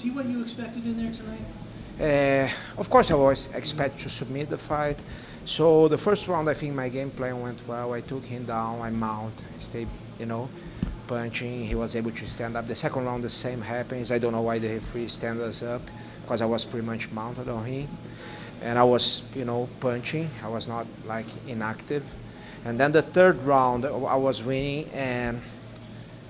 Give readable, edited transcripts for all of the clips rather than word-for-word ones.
Was he what you expected in there tonight? Of course, I always expect to submit the fight. So the first round, I think my game plan went well. I took him down, I mount, stayed, punching. He was able to stand up. The second round, the same happens. I don't know why the referee stand us up, because I was pretty much mounted on him. And I was, punching. I was not like inactive. And then the third round, I was winning, and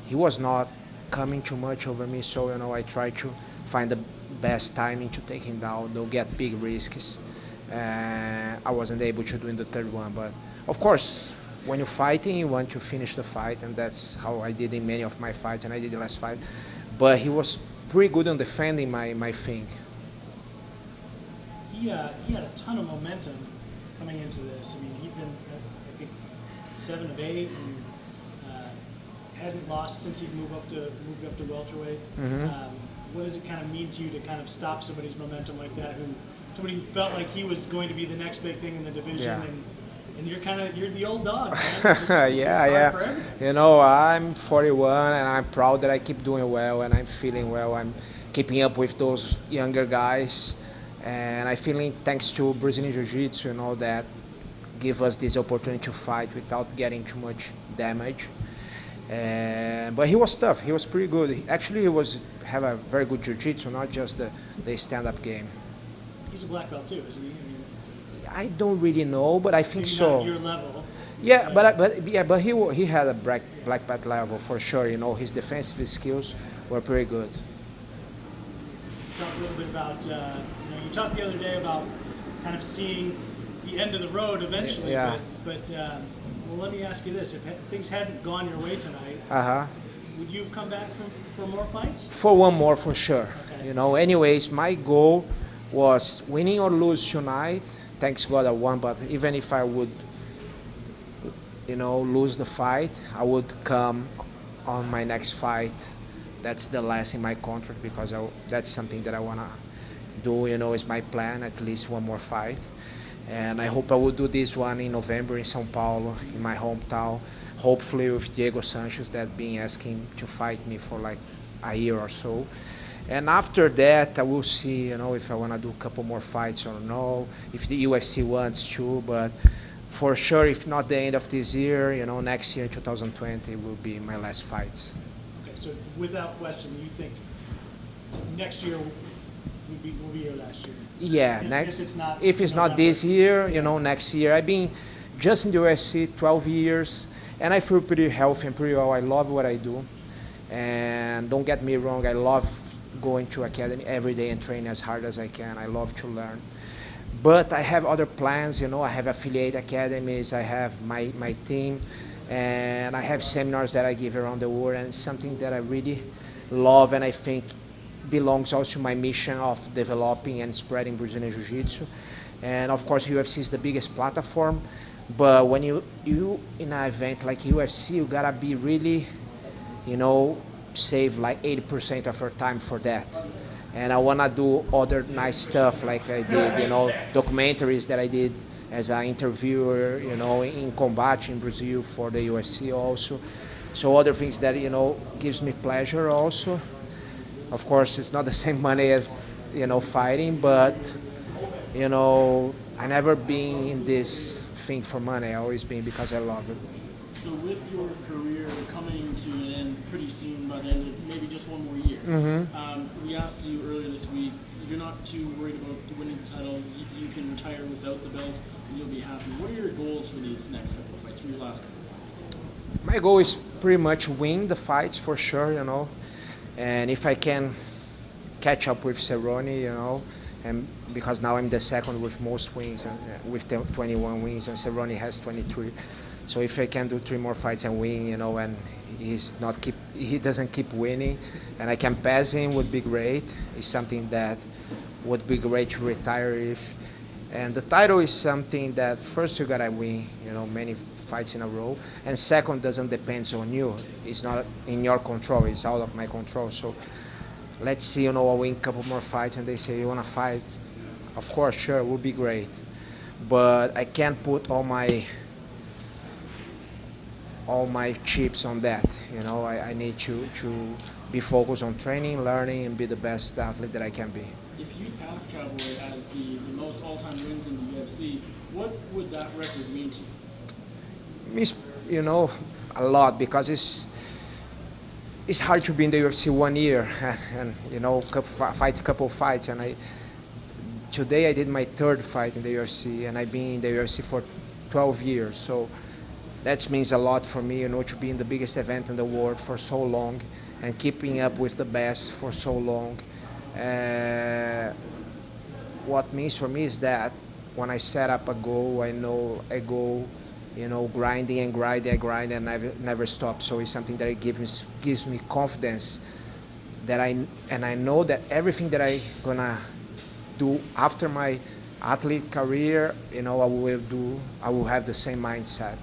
he was not coming too much over me. So, I tried to find the best timing to take him down, don't get big risks. I wasn't able to do in the third one, but of course, when you're fighting, you want to finish the fight, and that's how I did in many of my fights, and I did the last fight. But he was pretty good on defending my thing. He had a ton of momentum coming into this. I mean, he'd been, I think, 7 of 8, and hadn't lost since he moved up to welterweight. Mm-hmm. What does it kind of mean to you to kind of stop somebody's momentum like that? Somebody who felt like he was going to be the next big thing in the division, Yeah. and you're the old dog, man. Yeah. I'm 41, and I'm proud that I keep doing well, and I'm feeling well. I'm keeping up with those younger guys, and I feeling thanks to Brazilian Jiu-Jitsu, that give us this opportunity to fight without getting too much damage. But he was tough. He was pretty good. He have a very good jiu-jitsu, not just the stand-up game. He's a black belt too, isn't he? I don't really know, but I think so. Not your level. Yeah, but he had a black belt level for sure. His defensive skills were pretty good. Talk a little bit about you talked the other day about kind of seeing the end of the road eventually. Yeah. But well, let me ask you this: if things hadn't gone your way tonight, would you have come back for more fights? For one more, for sure. Okay. Anyways, my goal was winning or lose tonight. Thanks God I won, but even if I would, lose the fight, I would come on my next fight. That's the last in my contract, because that's something that I want to do, is my plan, at least one more fight. And I hope I will do this one in November in São Paulo, in my hometown, hopefully with Diego Sanchez, that been asking to fight me for like a year or so. And after that, I will see, if I want to do a couple more fights or no, if the UFC wants to. But for sure, if not the end of this year, next year, 2020, will be my last fights. Okay, so without question, you think next year will be your last year? Yeah, if it's not this year, next year. I've been just in the UFC 12 years, and I feel pretty healthy and pretty well. I love what I do. And don't get me wrong, I love going to academy every day and train as hard as I can. I love to learn. But I have other plans, I have affiliate academies, I have my team, and I have seminars that I give around the world, and it's something that I really love, and I think belongs also to my mission of developing and spreading Brazilian Jiu-Jitsu. And of course, UFC is the biggest platform, but when you in an event like UFC, you gotta be really, save like 80% of your time for that. And I wanna do other nice stuff like I did, documentaries that I did as an interviewer, in combat in Brazil for the UFC also. So other things that, gives me pleasure also. Of course, it's not the same money as, fighting, but, I never been in this thing for money. I always been because I love it. So with your career coming to an end pretty soon, by the end of maybe just one more year, we asked you earlier this week, you're not too worried about winning the title. You can retire without the belt, and you'll be happy. What are your goals for these next couple of fights, for your last couple of fights? My goal is pretty much win the fights for sure, and if I can catch up with Cerrone, and because now I'm the second with most wins, and with 21 wins, and Cerrone has 23. So if I can do 3 more fights and win, and he doesn't keep winning, and I can pass him, would be great. It's something that would be great to retire if. And the title is something that first you gotta win, many fights in a row, and second, doesn't depend on you. It's not in your control. It's out of my control. So let's see, I win a couple more fights, and they say you wanna fight. Of course, sure, it would be great, but I can't put all my chips on that. I need to be focused on training, learning, and be the best athlete that I can be. If you pass Cowboy as the most all-time wins in the UFC, what would that record mean to you? Means, you know, a lot, because it's hard to be in the UFC 1 year and you know, fight a couple fights, and today I did my 3rd fight in the UFC, and I've been in the UFC for 12 years, so that means a lot for me, you know, to be in the biggest event in the world for so long and keeping up with the best for so long. What means for me is that when I set up a goal, I know a goal, you know, grinding and grind and never stop. So it's something that it gives me confidence that I know that everything that I gonna do after my athlete career, you know, I will have the same mindset.